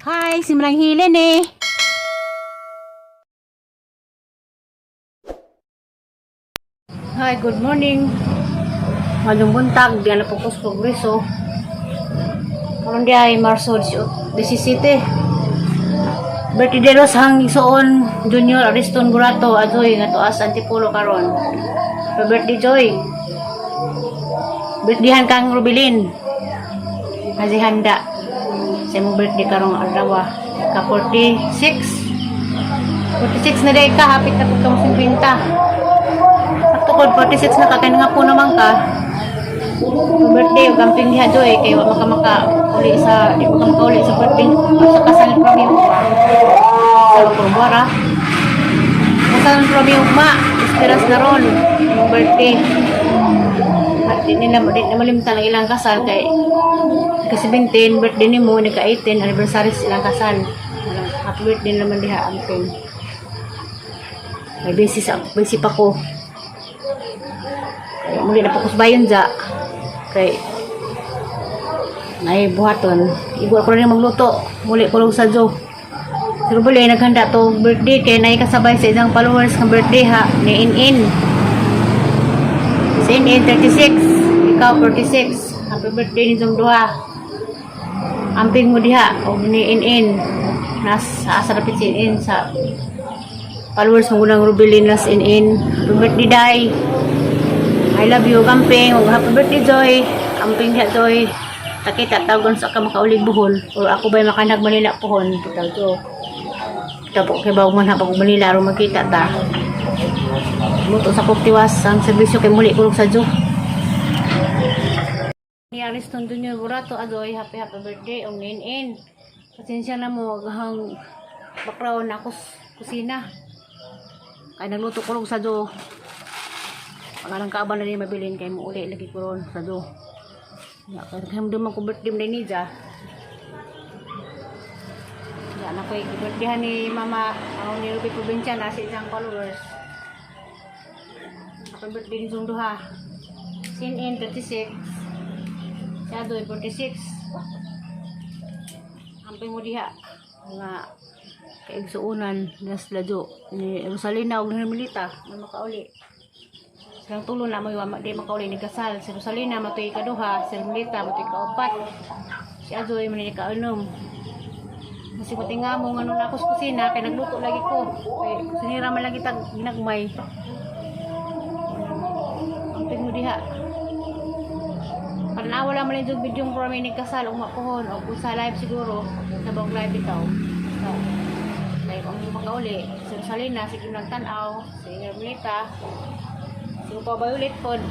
Hi, si Manang Helen eh. Hi, good morning. Ngayong buntag, di na fokus progreso. Karon di ay Marso 17. Birthday de Ros hang Igsoon Junior Ariston Burato ajoy nga tuas Antipolo karon. Happy birthday Joy. Birthdayhan kang Rubilin. Haji handa. Sa imong birthday karong adlaw ka 46. 46 na day ka, hapit na pud kamo 50. Sakto kod 46 na ka kay nga po naman ka. Birthday ug camping diha Joy kay wa maka uli sa di maka uli sa birthday sa kasal kami ugma. Sa Purbuara. Kasal kami ugma, esperas na ron yung birthday. At di na malimtan ang ilang kasal kay ka-17 birthday nimo ni ka-18 anniversary sa ilang kasal. Happy birthday naman diha amping. May busy pa ko. Kaya muli na fokus bayon ja. Kay nay buhaton. Igo ko rin magluto. Muli ko lang sa Jo. Pero bali naghanda to birthday kay nay kasabay sa isang followers ng birthday ha ni In. Si In 36, ikaw 46. Happy birthday ni Jong duha. Amping mo diha og ni In. Nasa asa rapid si In sa followers mo gunang Rubilin nas In. Happy birthday day. I love you, Gamping. Happy birthday, Joy. Amping diha, Joy. Takita, tagon sa ka makaulig buhol. O ako ba'y makanag Manila pohon. Tutaw to. Kita po kay bawang man habang Manila. Aron magkita ta. Muto sa Puktiwas. Ang servisyo kay muli kulog sa Jo. Ni Ariston Junior Burato, Joy. Happy birthday. Ang In. Pasensya na mo. Hang background ako kusina. Kaya nagluto kulog sa Jo. Pangalang kaaban na rin mabilin kay mo uli lagi ko ron sa Do. Kaya mo ko birthday mo ni Ja. Yan ako i-birthdayhan ni Mama ang ni Ruby Provincia na si isang followers. Happy birthday ni Jong duha. Sin In 36. Shadow 46. Amping mo diha nga kaigsuunan nas lajo ni Rosalina og ni Milita na makauli. Silang tulo na mo di makauli ni kasal. Si Rosalina matuig kaduha, si Milita matuig kaupat. Si Azoy man ni kaunom. Kasi matinga mo ngano na ako sa kusina kay nagluto lagi ko. Kay sinira man lagi tag ginagmay. Amping mo diha. Panawa lang man yung video ng promi ni kasal ug makuhon o sa live siguro sa bang live bitaw. Kay kung makauli, si Rosalina sige nagtan-aw, si Milita yung pa-violet pod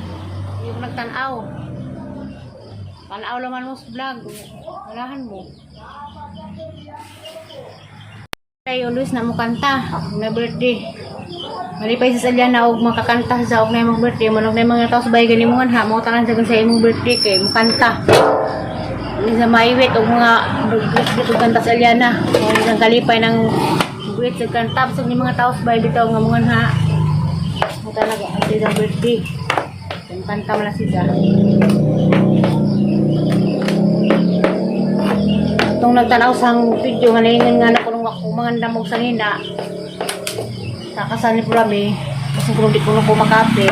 yung nagtanaw laman mo sa vlog malahan mo ay always na mo kanta na birthday malipay sa Aliana og makakanta sa og na imong birthday manog na mga tao sa bahay ganimongan ha mo tanan sa imong birthday kay mo kanta ni sa maiwit og mga birthday kanta sa Aliana o isang kalipay ng birthday sa kanta sa mga tao sa bahay bitaw nga mongan ha talaga ang siya birthday kanta mo lang siya itong nagtanaw sang video nga naingan nga na kung mga damog sa nina sa kasal ni Purami kasi kung di ko na kumakapil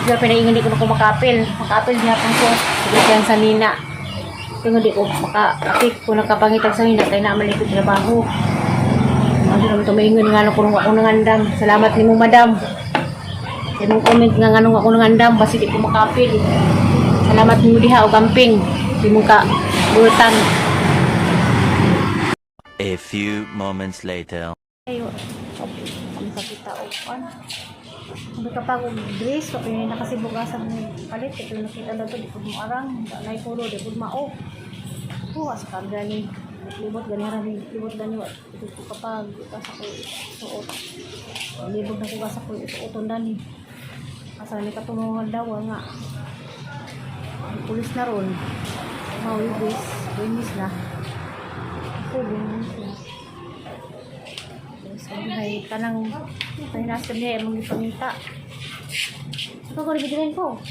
siya pinaingan di ko na kumakapil niya pang ko sigurang sa nina kung di ko makapit kung nakapangitag sa nina kaya naman ikot trabaho ano naman tumaingan nga na kung ako nangandam salamat ni mo madam. Imong comment nga nganong ako nangandam basi di ko makapil. Salamat mo diha og Gamping. Di mo ka bultan. A few moments later. Ayo. Kami sa kita open. Kung ka pa og dress so pinay nakasibugasan ni palit ito nakita daw di ko mo arang nay puro di ko mao. Buwas ka gani. Libot gani ra libot gani ito ko kapag sa ko suot. Libot na ko sa ko suoton dani. Asa ni katulungan daw nga. Pulis na ron. Mawibis, binis na. Ako binis na. Sabi hay kanang pahinaskan niya imong ipangita. Ito ko ribigin ko.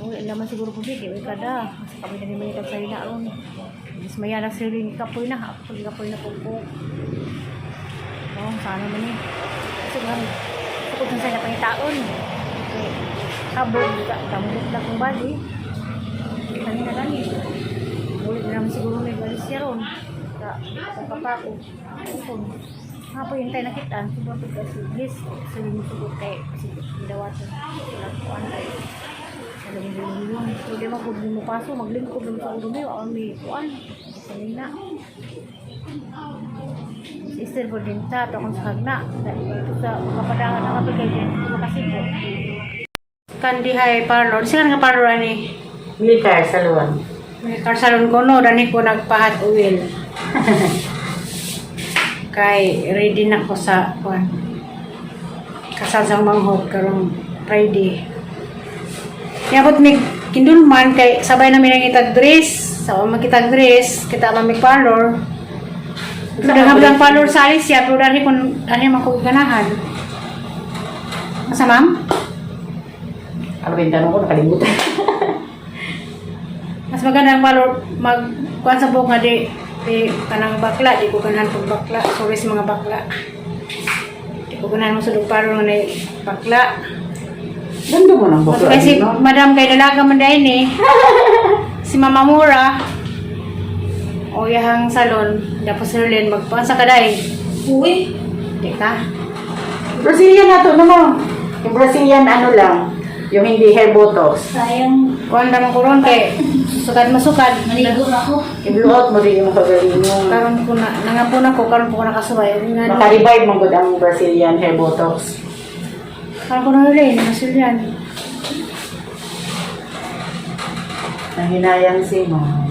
Uy, naman siguro po bigay kada. Kami na naman ikaw sa'yo na ron. Mas maya na sila rin kapoy na. Ako kapoy na po. Oo, sana man eh. Kasi nga, sukod na sa'yo na pangitaon. Okay. Habog, kamulot na kong bali. Kanina lang eh. Ulit na naman siguro may balis siya ron. Sa papa ko. Nga po yung tayo nakitaan. Siguro po kasi yes. Sabi mo siguro kay kasi gawatan. Wala po antay. Sabi mo yun. So di mo po mo paso. Maglingkod mo sa ulo mo. Awan may kuan. Kanina. Sister po din sa ito akong sakagna. Ito sa kapadangan na kapagay din. Ito kasi po. Kandihay parlor. Sila nga parlor ani? Military salon. May karsalon ko no, dani ko nagpahat uwil. Kay ready na ko sa kuan. Kasal sang manghod karong Friday. Yabot mig kindulman kay sabay namin ang itag dress. Sa makitag dress, kita mamig parlor. Kadang-kadang parlor sa alis siya, pero dali kun ani man ko ganahan. Asa ma'am? Ano ba yung tanong ko? Nakalimutan. Mas maganda ang parlor magkuan sa buhok nga di kanang bakla, di ko ganahan pag bakla. Sorry sa mga bakla. Di ko ganahan mo sulog parlor nga na bakla. Ganda mo ng Mas bakla. kasi madam kay dalaga man dahil eh. Si Mama Mura. O yahang salon. Tapos si Erlen magpuan sa kaday. Uy. Di ka? Brazilian na to, naman. Yung Brazilian ano lang. Yung hindi hair botox. Sayang. Kuan naman ko ron kay sukad masukad. Maligo na ako. I-blow out mo rin yung kagaling yung... Karon ko na, nangapon ako, karon ko nakasuway. Maka-revive mo good ang Brazilian hair botox. Karon ko na Erlen, masulyan. Nahinayang si ma'am.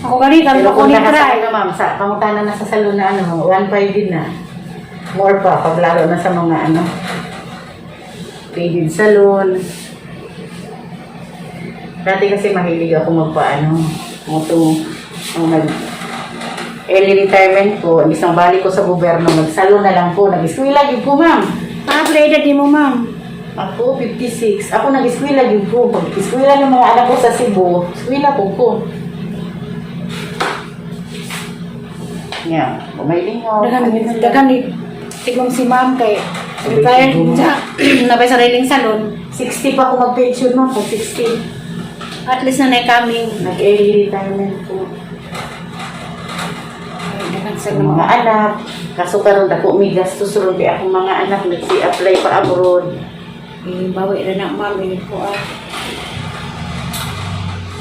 Ako gani, karon Pero ko kung ni nakasal try. ka ma'am, kamuta na sa salon na ano, 1.5 din na. More pa, paglaro na sa mga ano. Faded salon. Dati kasi mahilig ako magpaano, early retirement ko, isang balik ko sa gobyerno, nagsalon na lang po, nag-eskwela din po ma'am. Updated din mo ma'am. Ako, 56. Ako nag-eskwela din po. Pag-eskwela ng mga anak ko sa Cebu, eskwela po. Yeah, bumayling ako. Dagan ni tigong si ma'am kay retired sa nabay sa railing salon. 60 pa ako mag-pension ma'am, kung 60. At least na coming. Nag-early retirement po. Dagan sa Sa mga anak, kaso karon dako may gastos ron kay akong mga anak nagsi-apply pa abroad. bawi na na ma'am ini po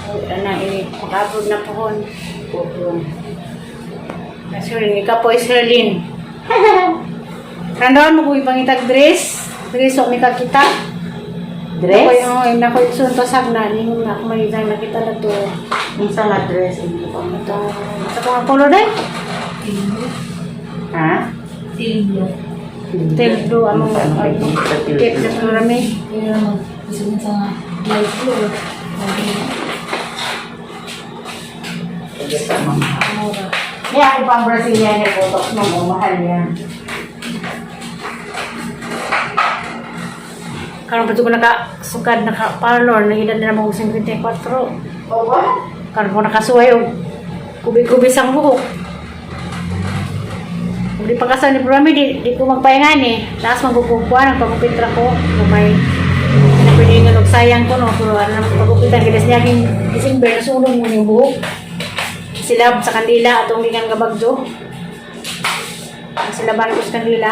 bawi na ini makabod na pohon. Opo. Nasurin ika po Israelin. Randawan mo po ipangitag dress. Dress o may kakita. Dress? Nakoy sunto sagna. Ningon na ako may design nakita na to. Yung sa nga dress, hindi ko pa Ito. Sa mga color din. Ha? Tildo. Among tip na marami. Kaya ako pang Brazilian na botox mo, mahal yan. Karon pa ko nakasukad naka-parlor na edad na namang 54. O ba? Karon ko nakasuway og kubi-kubi sang buhok. Kung di pagkasal ni Brami, di ko magpahingan eh. Taas magpupupuan, ang pagpupitra ko. Kung may pinapili nga sayang ko, no? Pero ano naman pagpupitra, gilas niya aking December, nasulong mo yung buhok. Sila sa kandila, atong lingan kabagdo. Sila ba ko sa kandila?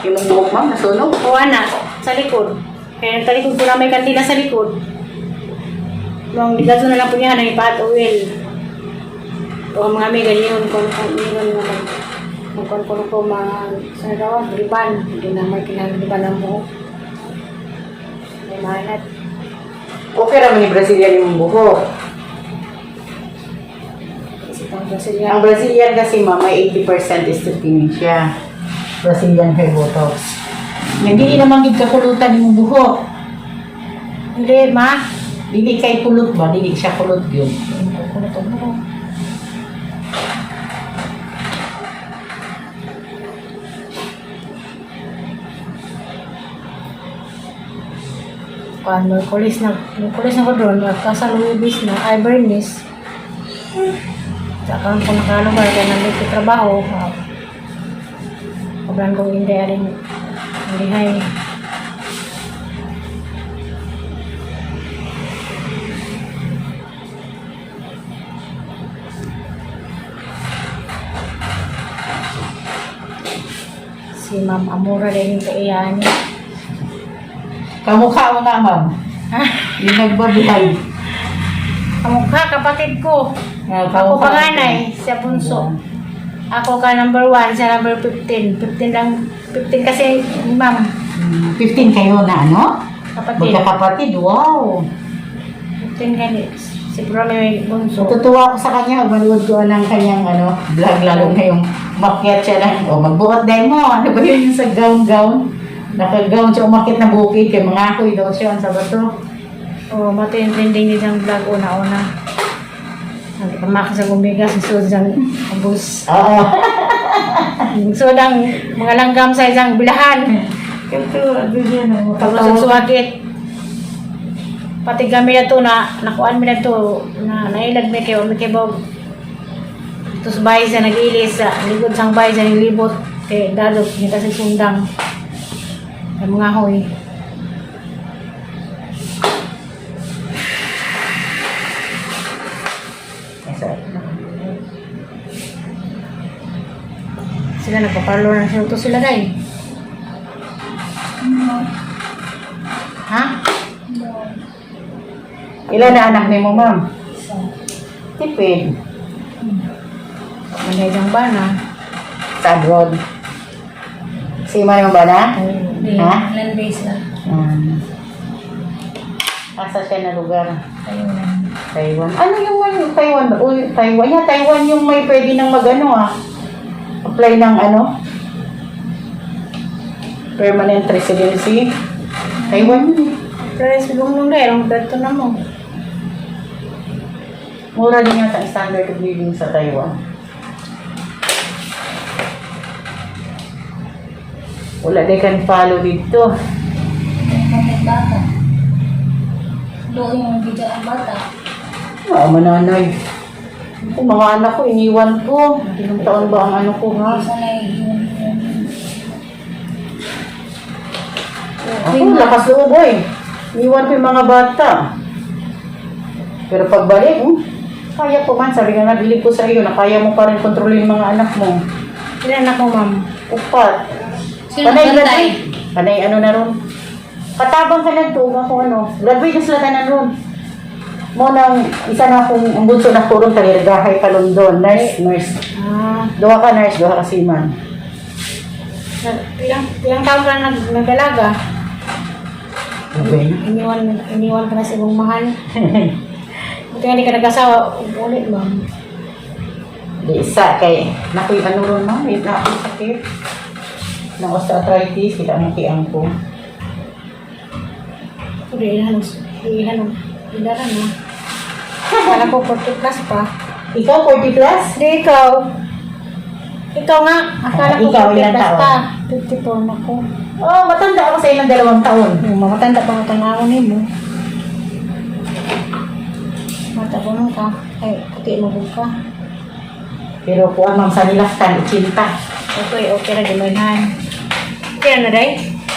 Yung mong buhok ma'am, nasunog? O ana, sa likod. Kaya sa likod ko na may kandila sa likod. Nung digato na lang po niya, nang ipahat oil. O mga may ganyan, kung ko sa daw, riban. Hindi na may kinagriban ng buhok. May mahalat. Okay naman yung Brazilian yung buhok. Kasi pang Brazilian. Ang Brazilian kasi ma'am, may 80% is titinin siya. Brazilian hair botox. Hindi naman gid kakulutan yung buhok. Hindi, ma. Dili kay kulot ba? Dili siya kulot yun. Kulot ang buhok. Kuan Merkulis na ko doon, kasalubis na, ay Bernice. Saka ko nakalugar kaya nandito trabaho. Kablan kong hindi rin hindi hay. Si Ma'am Amora din yung kaiyan. Kamukha mo nga, ma'am. Yung nagbabihay. Kamukha, kapatid ko. Ako Kamukha. panganay, siya bunso. Ako ka number 1, siya number 15. 15 lang, 15 kasi ma'am, 15 kayo na ano? kapatid. Magkakapatid, wow. 15 ganit. Si Bro may bunso. Natutuwa ako sa kanya, manood ko ng kanyang vlog, lalo na yung makyat siya lang. O, magbuhat dahil mo. Ano ba yun yung sa gown-gown? Naka-gown siya, umakit na bukid. Kaya mga ako'y daw siya. Ang sabat to. Oh, matinding din ang vlog una-una. Nagpamaka sa gumigas, susod ng bus. Oo. Susod ang mga langgam sa isang bilahan. Ito, bigyan mo. Tapos suwagit. Pati kami na to nakuan mi na to, na nailag mi kayo, mi kayo tapos bahay sa nag-ilis, sa likod sang bahay sa nilibot, kay dadok, niya kasi sundang. Ang mga hoy. Sila nagpaparlor na siya. Ito sila dahil. Ha? Ilan na anak ni mo, ma'am? Tipid. Manayang ba na? Sa abroad. Si Iman yung ba na? Hindi. Ha? Land base na. Asa siya na lugar? Ayun. Taiwan. Ano yung may Taiwan? Uy, Taiwan. Yeah, Taiwan yung may pwede nang apply ng permanent residency. Taiwan yun. Pero siguro nung dahil, ang dato na mo. Mura din yata ang standard of living sa Taiwan. Wala din kan follow dito. Bata. Doon yung video ang bata. Mananay. Kung mga anak ko, iniwan ko. Ilang taon ba ang ano ko, ha? Ako, lakas loob, boy. Iniwan ko yung mga bata. Pero pagbalik, kaya po man. Sabi nga, nabilig ko sa iyo na kaya mo pa rin kontrolin mga anak mo. Ilan anak mo, ma'am? Upat. Panay graduate. Panay na ron. Katabang ka lang to, kung graduate na sila tanan ron. Mo nang isa na akong ang bunso na kurong talirgahay ka London. Nurse. Duha ka nurse, duha ka seaman. Ilang taon ka nagdalaga? Okay. Iniwan ka na sa ibang mahal. Buti nga di ka nag-asawa, ulit, ma'am. Di isa kay nakoy ron ma'am, may nakoy sakit. Ng osteoarthritis, kita ang kiang ko. Hindi, ihanong. Hindaran na. Kala ko 40 plus pa. Ikaw 40 plus? Hindi, ikaw. Ikaw nga. Akala ko Ikaw, 40 ilang plus taon? pa. 54 na ko. Oh, matanda ako sa ilang 2 taon. Matanda pa nga tanawon ni mo. Mata ko nung ka. Ay, puti mo ka. Pero kuan ma'am sa nilaktan, 80. Okay na gimanhan. Okay na, day?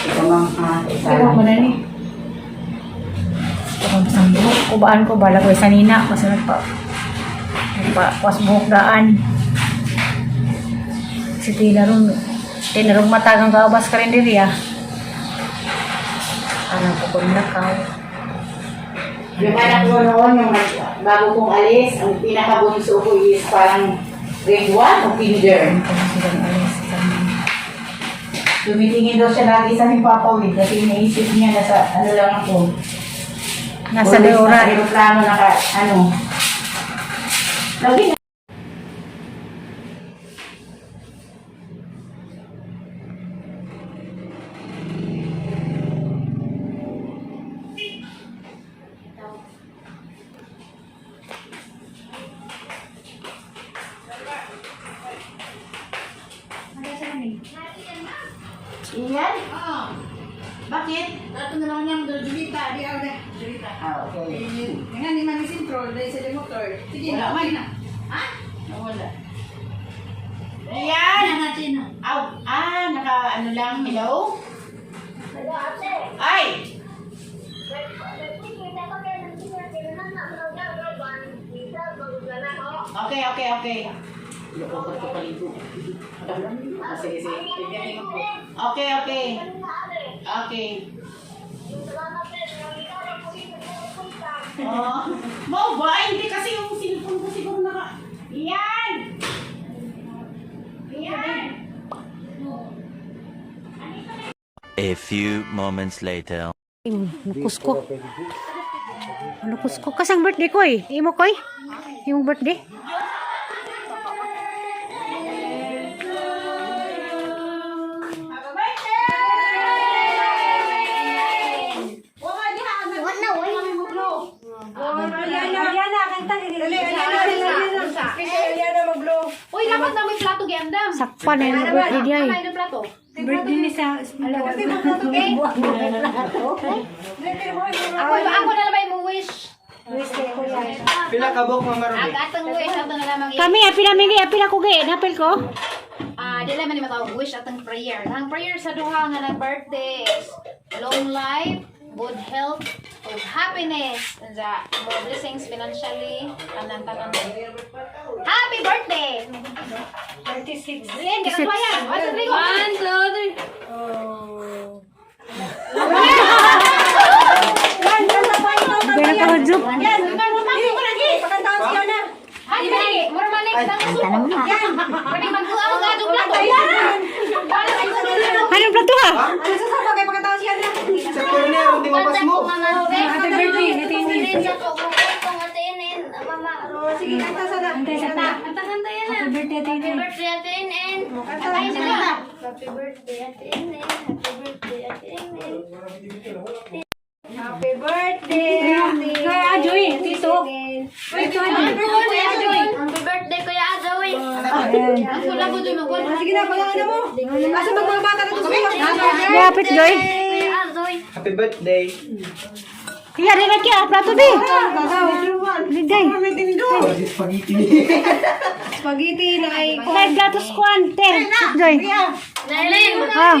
Ito ma'am, Ikaw mo na ni. Ikaw sa buhok. Kubaan ko, bala ko sa nina. Kasi nagpa-was buhok daan. Si Tinarong matagang kaabas ka rin diri ah. Ano ko kung nakaw. Yung anak ko noon, yung bago kong alis, ang pinakabunso ko is parang grade 1 o kinder. Tumitingin daw siya lagi sa ni Papa Wid kasi iniisip niya na sa lang ako. Nasa Always Leora. Nasa aeroplano lagi na. Iyan? Bakit? Dato na lang niyang Julita, di ako Julita. Okay. Nga ni man sintro dahil sa motor. Sige Wala na, man. okay na. Ha? Wala. Yan Ayan! natin na. Naka ano lang, hello? Ay! Okay. Loko ko paligo. Sige. Bigyan mo po. Okay. Oh, mau ba? Hindi kasi yung cellphone ko siguro naka... Yan! A few moments later. Nakusko. Nakusko. Kasang birthday ko eh. Imo ko eh. Imong birthday. Uy, dapat na may plato giandam. Sakpan na yung birthday niya eh. Ano yung plato? Birthday ni sa... Ako na naman yung wish. Pila ka bok Mama Ruby? Atong wish, ato na lamang Kami, apil ako gay. Napil ko. dili man ni matawag wish atong prayer. Ang prayer sa duha nga nag birthday is long life, good health, good happiness, and more blessings financially, tanan. Happy birthday! 26. Rian, ganun ba yan? 1, 2, 3, go! Kaya nakahadjok. Ay, dali! Mura next ang suko. Yan! Pwede magkuha ang gadong plato. Anong plato ha? Sa corner, hindi mo pas mo. Happy birthday! Sige, kanta sana. Kanta yan na. Happy birthday, Atinin. Kantahin sila. Happy birthday, Atinin. Happy birthday, Atinin. Happy birthday! Kaya Ajoy, tito. Happy birthday, Ajoy! Happy birthday, Kuya Ajoy! Ang kula ko dun, magkul. Sige na, palangan na mo. Asa magmamata na ito sa Yapit Joy. Kuya Ajoy! Happy birthday. Iya, rin lagi ah, plato di. Ligay. Spaghetti. Spaghetti na kay... May plato squan. Ter. Joy. Nailin! Ah.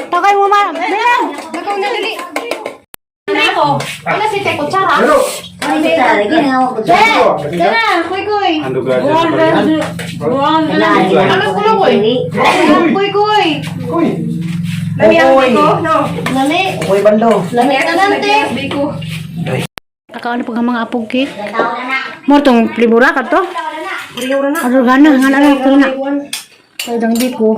Takay mo ma. Bera. Nakaw na dali. Teko! Ano si Teko? Tsara? Tara, kuy. Ano gagawin? Ano kulo ko eh? Kuy. Uy! Lami ang biko, no? Lami. Uy, bando. Lami ang tanante. Biko. Akaw pag mga apog kit. Mo tong libura ka to. Ano gana ko na. Kay dang di ko.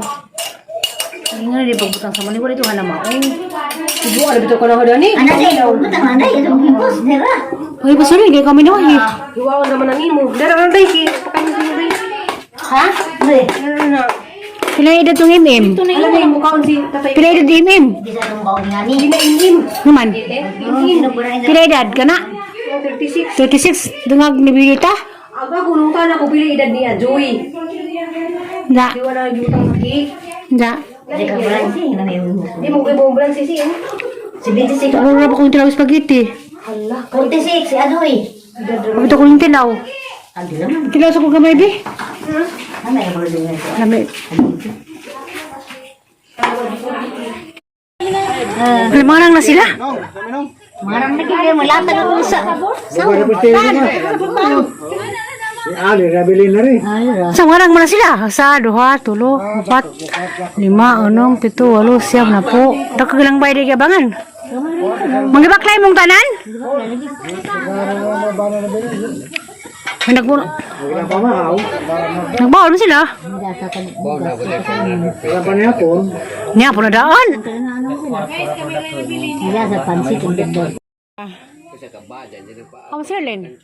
Nga di pagbutang sa manibor ito hana mao. Ibu ala bito ko na hodani. Anak saya, butang mana ya dong bos dera. Hoy basuri di kami no hi. Iwaw naman ang imo. Dara lang dai ki. Pakain ko dai. Ha? Be, Na. Pila edad tong MM? Alam mo yung mukha si tatay. Pila edad MM? bisa dong kau ngani. Inim. Naman. Sino kurang Pila edad kana? 36. 36 dungag ni Bilita. Aga kunungan ako pili edad niya, Joey. Da. Di wala jutang sakit. Da. Jadi kau kurang sih nang yung Di mo kay bombrang sisi. si 26. Ako na ba kung tilaw spaghetti? Allah. 46 si Adoy. Ako to kung tilaw. Adi naman. Tilaw sa kong gamay bi. Ano yung boleh dengar? Lami. Limanang na sila. Marang lagi dia melata ng usa. Sa warang mana sila? Sa duha, tulo, apat, lima, enam, pito, walo, siyam na po. Dagkagilang bayad di kabangan. Mangibaklay mong tanan? Nagbuno. Nagbaon na sila. Niya po na daan. Dia sa pansit untuk Kamu sila, Len?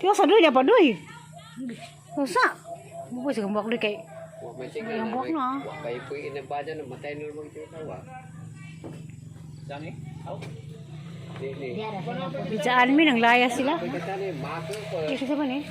Tiyo sa doy, dapat doy. Sa? Bukas kang buwak doy kay... Ang buwak na. Bijaan mi, nang laya sila. Isa sa ba ni?